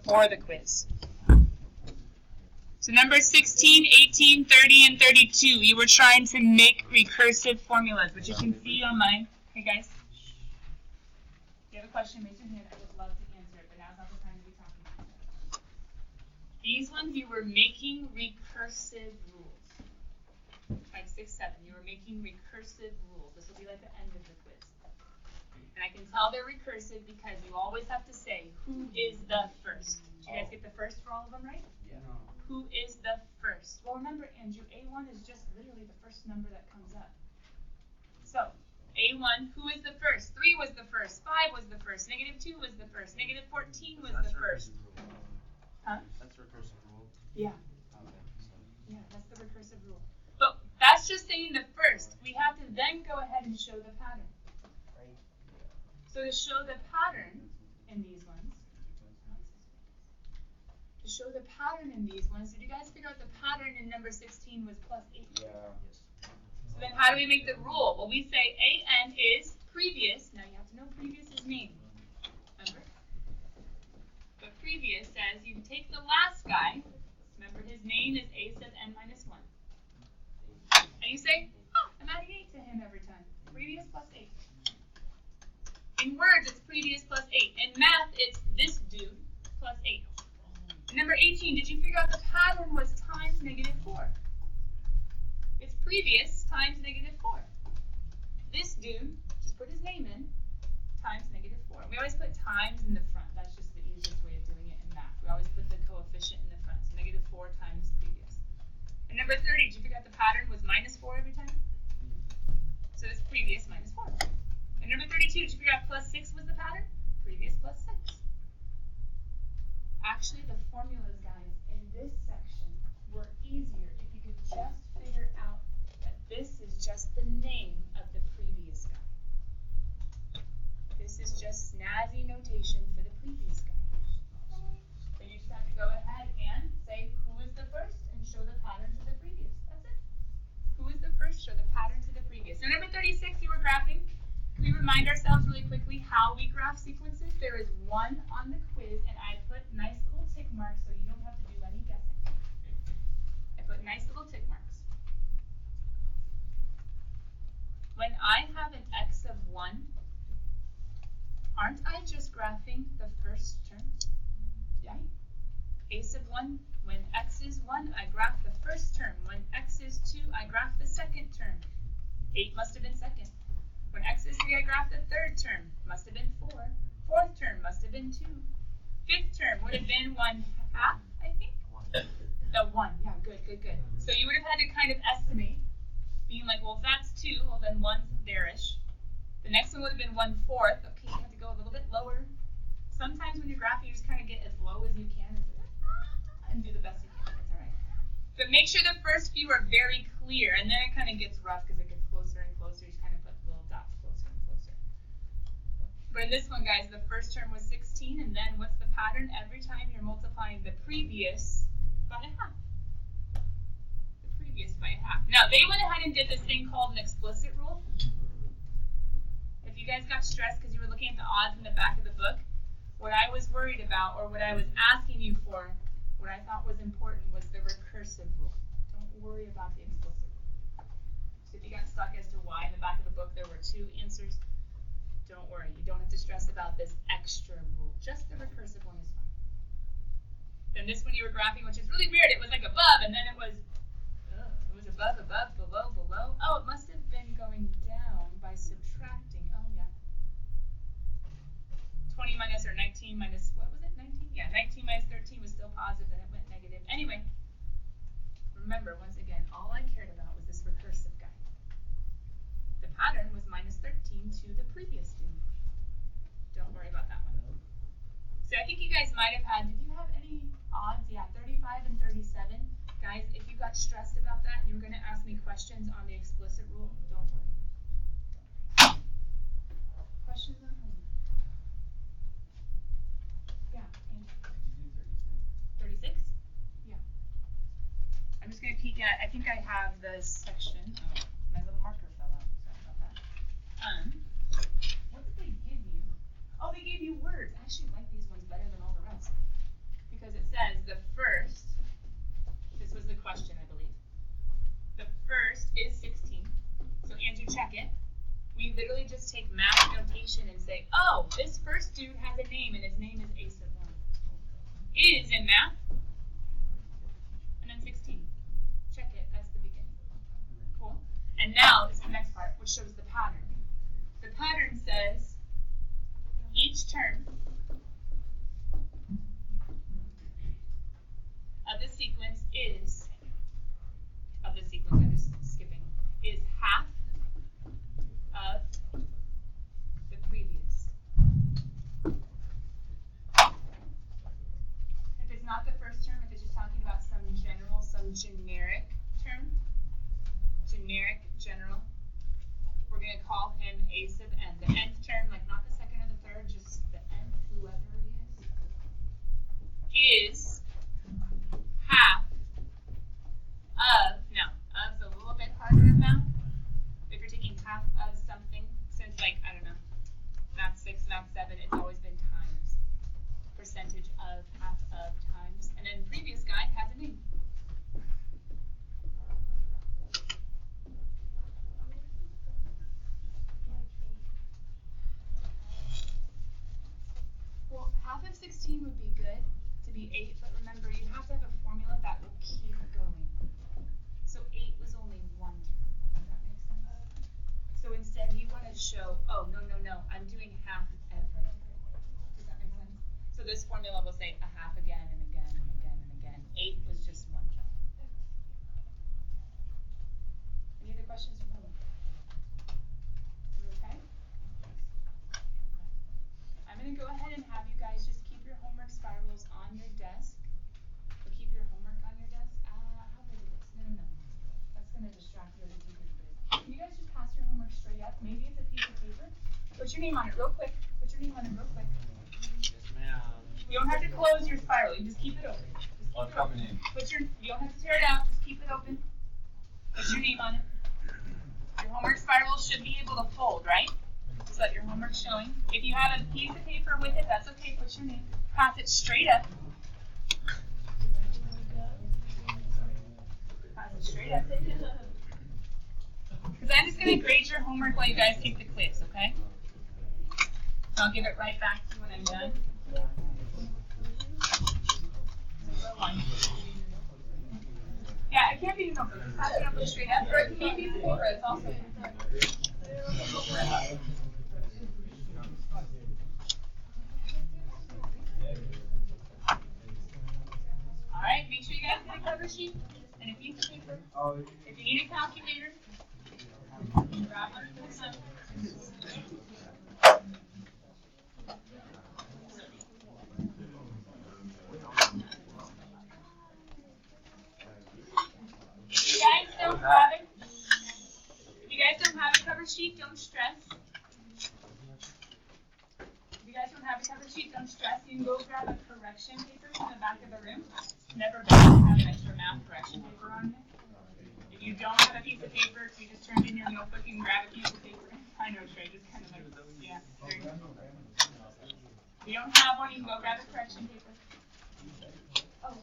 before the quiz. So numbers 16, 18, 30, and 32, you were trying to make recursive formulas, which you can see on my... Hey guys, if you have a question, raise your hand. I would love to answer it, but now's not the time to be talking. These ones, you were making recursive rules. 5, 6, 7, you were making recursive rules. This will be like the end of the quiz. And I can tell they're recursive because you always have to say, who is the first? Did you guys get the first for all of them, right? Yeah. Who is the first? Well, remember, Andrew, A1 is just literally the first number that comes up. So, A1, who is the first? 3 was the first. 5 was the first. -2 was the first. -14 was the first. Huh? That's recursive rule. Yeah. Okay. Yeah, that's the recursive rule. But that's just saying the first. We have to then go ahead and show the pattern. Right. So to show the pattern in these ones, did you guys figure out the pattern in number 16 was +8? Yeah. So then how do we make the rule? Well, we say AN is previous. Now you have to know previous is name. Remember? But previous says you take the last guy. Remember his name is A sub n minus 1. And you say, oh, I'm adding 8 to him every time. Previous plus 8. In words, it's previous plus 8. In math, it's this dude plus 8. And number 18, did you figure out the pattern was times -4? It's previous times -4. This dude, just put his name in, times -4. We always put times in the front. That's just the easiest way of doing it in math. We always put the coefficient in the front. So -4 times previous. And number 30, did you figure out the pattern was -4 every time? So it's previous minus 4. And number 32, did you figure out +6 was the pattern? Previous plus 6. Actually, the formulas, guys, in this section were easier if you could just figure out that this is just the name of the previous guy. This is just snazzy notation for the previous guy. So you just have to go ahead and say who is the first and show the pattern to the previous. That's it. Who is the first? Show the pattern to the previous. So number 36, you were graphing. Can we remind ourselves really quickly how we graph sequences? There is one on the quiz, and I put nice little tick marks so you don't have to do any guessing. I put nice little tick marks. When I have an x of 1, aren't I just graphing the first term? Yeah. A sub 1, when x is 1, I graph the first term. When x is 2, I graph the second term. 8 must have been second. When x is 3, I graph the third term. Must have been 4. Fourth term must have been 2. Fifth term would have been 1/2, I think. 1. Yeah, good. So you would have had to kind of estimate, being like, well, if that's 2, well, then 1's there-ish. The next one would have been 1/4. Okay, you have to go a little bit lower. Sometimes when you're graphing, you just kind of get as low as you can and do the best you can. That's all right. But make sure the first few are very clear, and then it kind of gets rough because it gets closer and closer. You just kind of put little dots closer and closer. But in this one, guys, the first term was 16, and then what's the pattern? Every time you're multiplying the previous by a half. The previous by a half. Now, they went ahead and did this thing called an explicit rule. If you guys got stressed because you were looking at the odds in the back of the book, what I was worried about, or what I was asking you for, what I thought was important was the recursive rule. Don't worry about the explicit rule. So if you got stuck as to why in the back of the book there were 2 answers, don't worry. You don't have to stress about this extra rule. Just the recursive one is fine. Then this one you were graphing, which is really weird. It was like above, and then it was above, below, below. Oh, it must have been going down by subtracting. Oh, yeah. 20 minus or 19 minus, what was it, 19? Yeah, 19 minus 13 was still positive, then it went negative. Anyway, remember, once again, all I cared about was this recursive guy. The pattern was minus 13 to the previous dude. Don't worry about that one. So I think you guys might have had, did you have any odds? Yeah, 35 and 37. Guys, if you got stressed about that and you were going to ask me questions on the explicit rule, don't worry. Questions on homework? Yeah, Andrew. 36? Yeah. I'm just going to peek at, I think I have the section. Oh, my little marker fell out. Sorry about that. What did they give you? Oh, they gave you words. I actually like these ones better than all the rest. just take math notation and say, oh, this first dude has a name and his name is A sub 1. Is in math. And then 16. Check it, that's the beginning. Cool. And now is the next part, which shows the pattern. The pattern says each term of the sequence is, I'm just skipping, is half of the previous. If it's not the first term, if it's just talking about some general, some generic term, general, we're going to call him A sub n. The nth term, like not the second or the third, just the nth, whoever he is half of, now, of's a little bit harder in math. If you're taking half of something, since like, I don't know, math 6, math 7, it's always been times. Percentage of, half of, times. And then previous guy has a name. Well, half of 16 would be good to be 8, but remember, you have to have a formula that will keep going. So 8 was only one term. Does that make sense? So instead, you want to show, oh, no, I'm doing half every. Does that make sense? So this formula will say a half again and again and again and again. 8 was just one term. Any other questions from home? Okay? I'm going to go ahead and have you guys just keep your homework spirals on your desk. Or keep your homework on your desk. How do I do this? No. That's going to distract the other teachers a bit. Can you guys just pass your homework straight up? Maybe it's a piece of paper. Put your name on it real quick. Yes, ma'am. You don't have to close your spiral. You just keep it open. You don't have to tear it out. Just keep it open. Put your name on it. Your homework spiral should be able to fold, right? So that your homework's showing. If you have a piece of paper with it, that's okay. Put your name. Pass it straight up. Pass it straight up. Because I'm just going to grade your homework while you guys take the quiz, okay? I'll give it right back to you when I'm done. Yeah, it can't be no. Pass it up straight up. Or it can be paper. It's also. Alright, make sure you guys get a cover sheet and a piece of paper. If you need a calculator, grab one for the sun. If you guys don't have a cover sheet, don't stress. If you guys don't have a cover sheet, don't stress. You can go grab a correction paper from the back of the room. Never bad to have an extra math correction paper on it. If you don't have a piece of paper, so you just turned in your notebook, you can grab a piece of paper. I know, Trey, just kind of like, yeah. There you go. If you don't have one, you can go grab a correction paper. Oh.